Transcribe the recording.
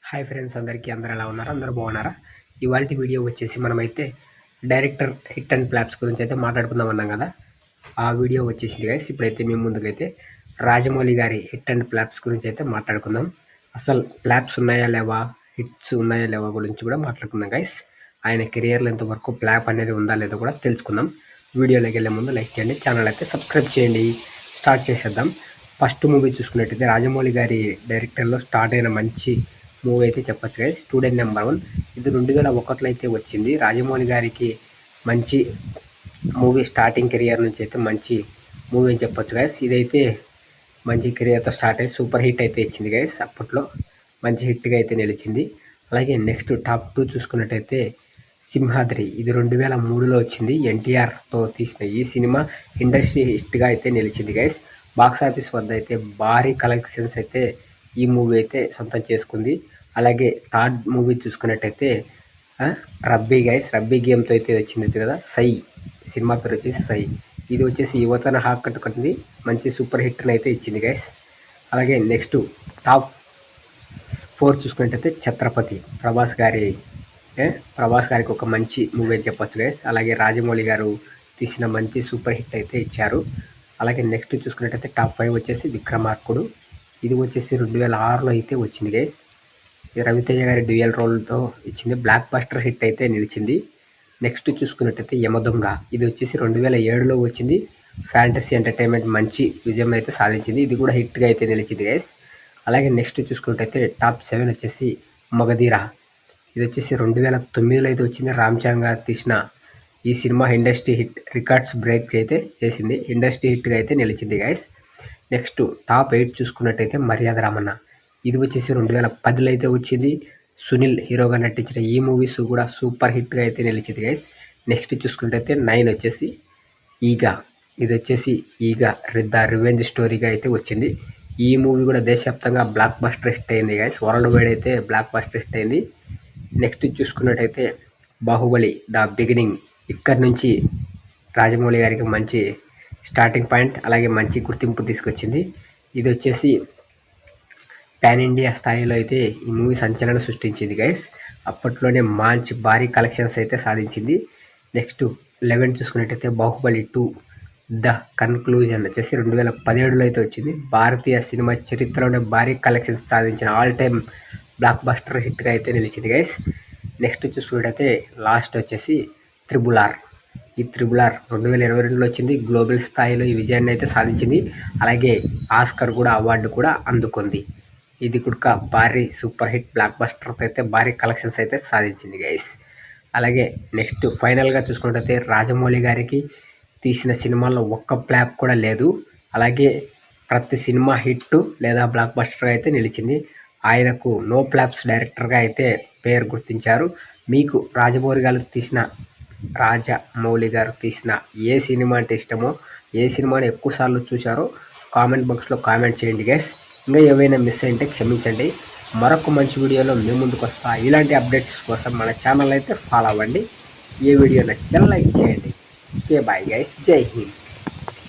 Hi friends, అందరూ ఎలా ఉన్నారు? అందరూ బాగున్నారా? ఇవాల్టి వీడియో వచ్చేసి మనమైతే డైరెక్టర్ హిట్ అండ్ ఫ్లాప్స్ గురించి అయితే మాట్లాడుకుందాం అన్నాం కదా. ఆ వీడియో వచ్చేసింది గైస్. ఇప్పుడైతే మేము ముందుకైతే రాజమౌళి గారి హిట్ అండ్ ఫ్లాప్స్ గురించి అయితే మాట్లాడుకుందాం. అసలు ఫ్లాప్స్ ఉన్నాయా లేవా, హిట్స్ ఉన్నాయా లేవా గురించి కూడా మాట్లాడుకుందాం గైస్. ఆయన కెరియర్లో ఎంతవరకు ఫ్లాప్ అనేది ఉందా లేదో కూడా తెలుసుకుందాం. వీడియోలోకి వెళ్ళే ముందు లైక్ చేయండి, ఛానల్ అయితే సబ్స్క్రైబ్ చేయండి. స్టార్ట్ చేసేద్దాం. ఫస్ట్ మూవీ చూసుకున్నట్టయితే రాజమౌళి గారి డైరెక్టర్లో స్టార్ట్ అయిన మంచి మూవీ అయితే చెప్పొచ్చు గైస్, స్టూడెంట్ నెంబర్ 1. ఇది 2001లో అయితే వచ్చింది. రాజమౌళి గారికి మంచి మూవీ, స్టార్టింగ్ కెరియర్ నుంచి అయితే మంచి మూవీ అని చెప్పొచ్చు గైస్. ఇదైతే మంచి కెరియర్తో స్టార్ట్ అయ్యి సూపర్ హిట్ అయితే ఇచ్చింది గైస్. అప్పట్లో మంచి హిట్గా అయితే నిలిచింది. అలాగే నెక్స్ట్ టాప్ 2 చూసుకున్నట్టయితే సింహాద్రి. ఇది 2003లో వచ్చింది. ఎన్టీఆర్తో తీసిన ఈ సినిమా ఇండస్ట్రీ హిట్గా అయితే నిలిచింది గైస్. బాక్సాఫీస్ వద్ద అయితే భారీ కలెక్షన్స్ అయితే ఈ మూవీ అయితే సొంతం చేసుకుంది. అలాగే థర్డ్ మూవీ చూసుకున్నట్టయితే రబ్బీ గైస్. రబ్బీ గేమ్తో అయితే వచ్చింది కదా, సై. సినిమా పేరు వచ్చేసి సై. ఇది వచ్చేసి యువతను కట్టుకుంటుంది, మంచి సూపర్ హిట్ని అయితే ఇచ్చింది గైస్. అలాగే నెక్స్ట్ టాప్ 4 చూసుకున్నట్టయితే ఛత్రపతి. ప్రభాస్ గారికి ఒక మంచి మూవీ అని చెప్పొచ్చు గైస్. అలాగే రాజమౌళి గారు తీసిన మంచి సూపర్ హిట్ అయితే ఇచ్చారు. అలాగే నెక్స్ట్ చూసుకున్నట్టయితే టాప్ 5 వచ్చేసి విక్రమార్కుడు. ఇది వచ్చేసి 2006లో అయితే వచ్చింది గైస్. రవితేజ గారి డ్యూయల్ రోల్తో ఇచ్చింది, బ్లాక్ బస్టర్ హిట్ అయితే నిలిచింది. నెక్స్ట్ చూసుకున్నట్టయితే యమదొంగ. ఇది వచ్చేసి 2007లో వచ్చింది. ఫ్యాంటసీ ఎంటర్టైన్మెంట్ మంచి విజయం అయితే సాధించింది. ఇది కూడా హిట్గా అయితే నిలిచింది గైస్. అలాగే నెక్స్ట్ చూసుకున్నట్టయితే టాప్ 7 వచ్చేసి మగధీర. ఇది వచ్చేసి 2009లో అయితే వచ్చింది. రామ్ చరణ్ గారు తీసిన ఈ cinema industry hit, records break అయితే చేసింది, ఇండస్ట్రీ హిట్గా అయితే నిలిచింది గైస్. నెక్స్ట్ టాప్ 8 చూసుకున్నట్టయితే మర్యాద రామన్న. ఇది వచ్చేసి 2010లో అయితే వచ్చింది. సునీల్ హీరోగా నటించిన ఈ మూవీస్ కూడా సూపర్ హిట్గా అయితే నిలిచింది గైస్. నెక్స్ట్ చూసుకున్నట్టయితే 9 వచ్చేసి ఈగా. ఇది వచ్చేసి ఈగా ద రివెంజ్ స్టోరీగా అయితే వచ్చింది. ఈ మూవీ కూడా దేశవ్యాప్తంగా బ్లాక్ బస్టర్ హిట్ అయింది గైస్. వరల్డ్ వైడ్ అయితే బ్లాక్ బస్టర్ హిట్ అయింది. నెక్స్ట్ చూసుకున్నట్టయితే బాహుబలి ద బిగినింగ్. ఇక్కడి నుంచి రాజమౌళి గారికి మంచి స్టార్టింగ్ పాయింట్, అలాగే మంచి గుర్తింపు తీసుకొచ్చింది. ఇది వచ్చేసి పాన్ ఇండియా స్థాయిలో అయితే ఈ మూవీ సంచలనం సృష్టించింది గైస్. అప్పట్లోనే మంచి భారీ కలెక్షన్స్ అయితే సాధించింది. నెక్స్ట్ 11 చూసుకున్నట్టయితే బాహుబలి 2 ద కన్క్లూజన్ వచ్చేసి 2017లో అయితే వచ్చింది. భారతీయ సినిమా చరిత్రలోనే భారీ కలెక్షన్స్ సాధించిన ఆల్ టైమ్ బ్లాక్ బస్టర్ హిట్గా అయితే నిలిచింది గైస్. నెక్స్ట్ చూసుకున్నట్టయితే లాస్ట్ వచ్చేసి త్రిబుల్ ఆర్. ఈ త్రిబుల్ ఆర్ 2022లో వచ్చింది. గ్లోబల్ స్థాయిలో ఈ విజయాన్ని అయితే సాధించింది. అలాగే ఆస్కర్ కూడా అవార్డు కూడా అందుకుంది. ఇది కూడా భారీ సూపర్ హిట్ బ్లాక్ బస్టర్ అయితే భారీ కలెక్షన్స్ అయితే సాధించింది గైస్. అలాగే నెక్స్ట్ ఫైనల్గా చూసుకున్నట్టయితే రాజమౌళి గారికి తీసిన సినిమాల్లో ఒక్క ఫ్లాప్ కూడా లేదు. అలాగే ప్రతి సినిమా హిట్ లేదా బ్లాక్ బస్టర్గా అయితే నిలిచింది. ఆయనకు నో ఫ్లాప్స్ డైరెక్టర్గా అయితే పేరు గుర్తించారు. మీకు రాజమౌళి గారు తీసిన ఏ సినిమా అంటే ఇష్టమో, ఏ సినిమాని ఎక్కువసార్లు చూశారో కామెంట్ బాక్స్లో కామెంట్ చేయండి గైస్. ఇంకా ఏవైనా మిస్ అయితే క్షమించండి. మరొక మంచి వీడియోలో మేము ముందుకు వస్తా. ఇలాంటి అప్డేట్స్ కోసం మన ఛానల్ అయితే ఫాలో అవ్వండి. ఏ వీడియో నచ్చితే లైక్ చేయండి. ఓకే, బాయ్ గైస్, జై హింద్.